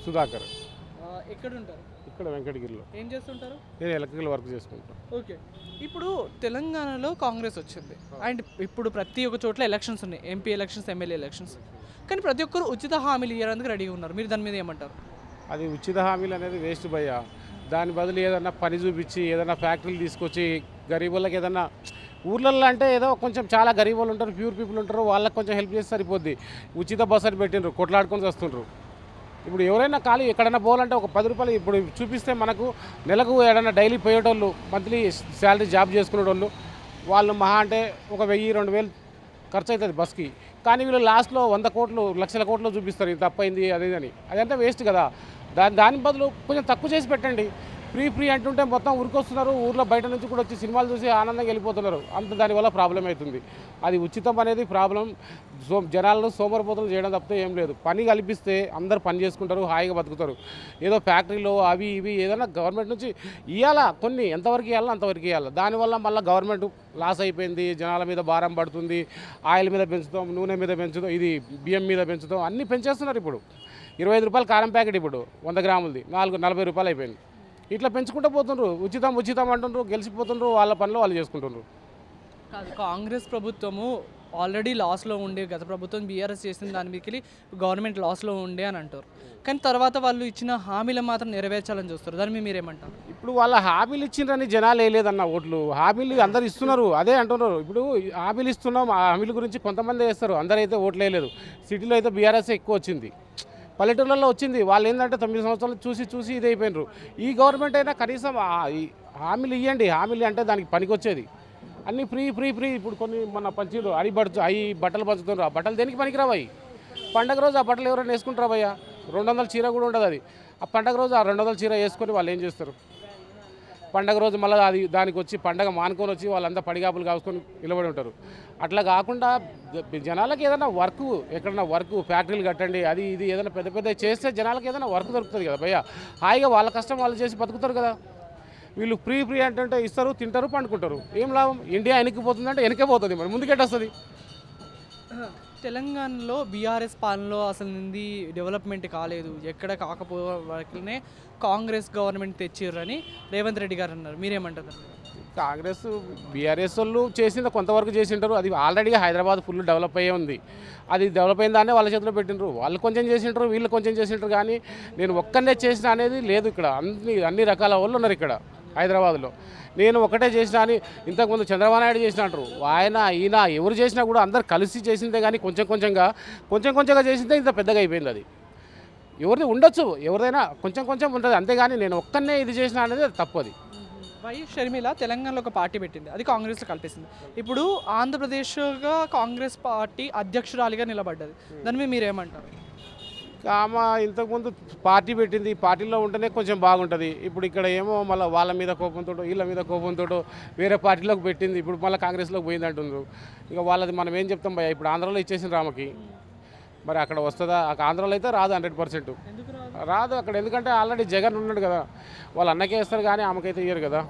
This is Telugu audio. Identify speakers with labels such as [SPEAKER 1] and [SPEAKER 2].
[SPEAKER 1] సుధాకర్.
[SPEAKER 2] ఎక్కడ ఉంటారు?
[SPEAKER 1] ఇక్కడ వెంకటగిరిలో.
[SPEAKER 2] ఏం చేస్తుంటారు?
[SPEAKER 1] నేను ఎలక్ట్రికల్ వర్క్ చేసుకుంటాను.
[SPEAKER 2] ఓకే. ఇప్పుడు తెలంగాణలో కాంగ్రెస్ వచ్చింది అండ్ ఇప్పుడు ప్రతి ఒక్క చోట్ల ఎలక్షన్స్ ఉన్నాయి, ఎంపీ ఎలక్షన్స్, ఎమ్మెల్యే ఎలక్షన్స్. కానీ ప్రతి ఒక్కరు ఉచిత హామీలు ఇవ్వడానికి రెడీగా ఉన్నారు. మీరు దాని మీద ఏమంటారు?
[SPEAKER 1] అది ఉచిత హామీలు అనేది వేస్ట్ భయ్యా. దాని బదులు ఏదన్నా పని చూపించి ఏదైనా ఫ్యాక్టరీలు తీసుకొచ్చి గరీబులకు ఏదన్నా ఊర్లలో అంటే ఏదో కొంచెం చాలా గరీబ్ వాళ్ళు ఉంటారు, ప్యూర్ పీపుల్ ఉంటారు, వాళ్ళకి కొంచెం హెల్ప్ చేస్తే సరిపోద్ది. ఉచిత బస్ అని పెట్టిండ్రు, కొట్లాడుకొని వస్తుండ్రు. ఇప్పుడు ఎవరైనా ఖాళీ ఎక్కడైనా పోవాలంటే ఒక 10 రూపాయలు ఇప్పుడు చూపిస్తే మనకు నెలకు ఏదైనా డైలీ పోయేటోళ్ళు, మంత్లీ శాలరీ జాబ్ చేసుకునేటోళ్ళు వాళ్ళు మహా అంటే ఒక 1000-2000 ఖర్చు అవుతుంది బస్కి. కానీ వీళ్ళు లాస్ట్లో 100 కోట్లు, లక్షల కోట్లు చూపిస్తారు, ఇది తప్పైంది అది అని. అదంతా వేస్ట్ కదా. దాని బదులు కొంచెం తక్కువ చేసి పెట్టండి. ఫ్రీ అంటుంటే మొత్తం ఊరికొస్తున్నారు, ఊర్లో బయట నుంచి కూడా వచ్చి సినిమాలు చూసి ఆనందంగా వెళ్ళిపోతున్నారు. అంత దానివల్ల ప్రాబ్లం అవుతుంది. అది ఉచితం అనేది ప్రాబ్లం. జనాలను సోమరిపోతులు చేయడం తప్పితే ఏం లేదు. పని కల్పిస్తే అందరు పని చేసుకుంటారు, హాయిగా బతుకుతారు. ఏదో ఫ్యాక్టరీలో అవి ఇవి ఏదైనా గవర్నమెంట్ నుంచి ఇవ్వాలా, కొన్ని ఎంతవరకు ఇవ్వాలో అంతవరకు ఇవ్వాలి. దానివల్ల మళ్ళీ గవర్నమెంట్ లాస్ అయిపోయింది, జనాల మీద భారం పడుతుంది. ఆయిల్ మీద పెంచుతాం, నూనె మీద పెంచుతాం, ఇది బియ్యం మీద పెంచుతాం, అన్నీ పెంచేస్తున్నారు. ఇప్పుడు 25 రూపాయలు కారం ప్యాకెట్ ఇప్పుడు 100 గ్రాములది 40 రూపాయలు అయిపోయింది. ఇట్లా పెంచుకుంటూ పోతుండ్రు. ఉచితం అంటుండ్రు, గెలిచిపోతుండ్రు, వాళ్ళ పనిలో వాళ్ళు చేసుకుంటుండ్రు.
[SPEAKER 2] కాదు, కాంగ్రెస్ ప్రభుత్వము ఆల్రెడీ లాస్లో ఉండే, గత ప్రభుత్వం బీఆర్ఎస్ చేసిన దాని మీదకి గవర్నమెంట్ లాస్లో ఉండే అని అంటారు. కానీ తర్వాత వాళ్ళు ఇచ్చిన హామీలు మాత్రం నెరవేర్చాలని చూస్తారు. దాని మీద మీరేమంటారు?
[SPEAKER 1] ఇప్పుడు వాళ్ళ హామీలు ఇచ్చిండ్రని జనాలు వేయలేదన్న ఓట్లు. హామీలు అందరు ఇస్తున్నారు, అదే అంటున్నారు. ఇప్పుడు హామీలు ఇస్తున్నాం, ఆ హామీల గురించి కొంతమంది వేస్తారు, అందరైతే ఓట్లు వేయలేదు. సిటీలో అయితే బీఆర్ఎస్ ఎక్కువ వచ్చింది, పల్లెటూళ్ళలో వచ్చింది. వాళ్ళు ఏంటంటే 9 సంవత్సరాలు చూసి ఇది అయిపోయినారు. ఈ గవర్నమెంట్ అయినా కనీసం హామీలు ఇవ్వండి. హామీలు అంటే దానికి పనికొచ్చేది. అన్నీ ఫ్రీ. ఇప్పుడు కొన్ని మన పంచులు అవి బట్టలు పంచుతున్నారు. ఆ బట్టలు దేనికి పనికిరావు. అవి పండగ రోజు ఆ బట్టలు ఎవరైనా వేసుకుంటారా భయ్యా? 200 చీర కూడా ఉండదు అది. ఆ పండగ రోజు ఆ 200 చీర వేసుకొని వాళ్ళు ఏం చేస్తారు? పండగ రోజు మళ్ళీ అది దానికి వచ్చి పండగ మానుకొని వచ్చి వాళ్ళంతా పడిగాపులు కాసుకొని నిలబడి ఉంటారు. అట్లా కాకుండా జనాలకు ఏదైనా వర్క్, ఎక్కడైనా వర్క్, ఫ్యాక్టరీలు కట్టండి, అది ఇది ఏదైనా పెద్ద చేస్తే జనాలకు ఏదైనా వర్క్ దొరుకుతుంది కదా భయ్యా. హాయిగా వాళ్ళ కష్టం వాళ్ళు చేసి బతుకుతారు కదా. వీళ్ళు ఫ్రీ అంటే ఇస్తారు, తింటారు, పండుకుంటారు. ఏం లాభం? ఇండియా వెనక్కిపోతుందంటే వెనకే పోతుంది, మరి ముందుకెట్టొస్తుంది?
[SPEAKER 2] తెలంగాణలో బీఆర్ఎస్ పాలనలో అసలు నింది డెవలప్మెంట్ కాలేదు, ఎక్కడ కాకపోవనే కాంగ్రెస్ గవర్నమెంట్ తెచ్చిర్రని రేవంత్ రెడ్డి గారు అన్నారు. మీరేమంటారు?
[SPEAKER 1] కాంగ్రెస్ బీఆర్ఎస్ వాళ్ళు చేసింది కొంతవరకు చేసింటారు. అది ఆల్రెడీగా హైదరాబాద్ ఫుల్ డెవలప్ అయ్యే ఉంది. అది డెవలప్ అయిన దాన్నే వాళ్ళ చేతిలో పెట్టిండ్రు. వాళ్ళు కొంచెం చేసింటారు, వీళ్ళు కొంచెం చేసింటారు. కానీ నేను ఒక్కనే చేసిన అనేది లేదు. ఇక్కడ అన్ని రకాల వాళ్ళు ఉన్నారు ఇక్కడ హైదరాబాద్లో. నేను ఒకటే చేసిన అని ఇంతకుముందు చంద్రబాబు నాయుడు చేసిన అంటారు. ఈయన ఎవరు చేసినా కూడా అందరు కలిసి చేసిందే, కానీ కొంచెంగా చేసిందే ఇంత పెద్దగా అయిపోయింది. అది ఎవరిది ఉండొచ్చు, ఎవరిదైనా కొంచెం ఉంటుంది, అంతేగాని నేను ఒక్కనే ఇది చేసిన అనేది తప్పు. అది
[SPEAKER 2] వై షర్మిల తెలంగాణలో ఒక పార్టీ పెట్టింది, అది కాంగ్రెస్లో కలిపేసింది. ఇప్పుడు ఆంధ్రప్రదేశ్గా కాంగ్రెస్ పార్టీ అధ్యక్షురాలిగా నిలబడ్డది. దాని మీద మీరేమంటారు?
[SPEAKER 1] ఆమె ఇంతకుముందు పార్టీ పెట్టింది, పార్టీలో ఉంటేనే కొంచెం బాగుంటుంది. ఇప్పుడు ఇక్కడ ఏమో మళ్ళీ వాళ్ళ మీద కోపంతో, వీళ్ళ మీద కోపంతో వేరే పార్టీలోకి పెట్టింది. ఇప్పుడు మళ్ళీ కాంగ్రెస్లోకి పోయింది అంటున్నారు. ఇక వాళ్ళది మనం ఏం చెప్తాం భయ్యా? ఇప్పుడు ఆంధ్రాలో ఇచ్చేసిన రామకి, మరి అక్కడ వస్తుందా? ఆంధ్రాలో అయితే రాదు, 100% రాదు అక్కడ. ఎందుకంటే ఆల్రెడీ జగన్ ఉన్నాడు కదా, వాళ్ళ అన్నకే ఇస్తారు కానీ ఆమెకైతే ఇయ్యరు కదా.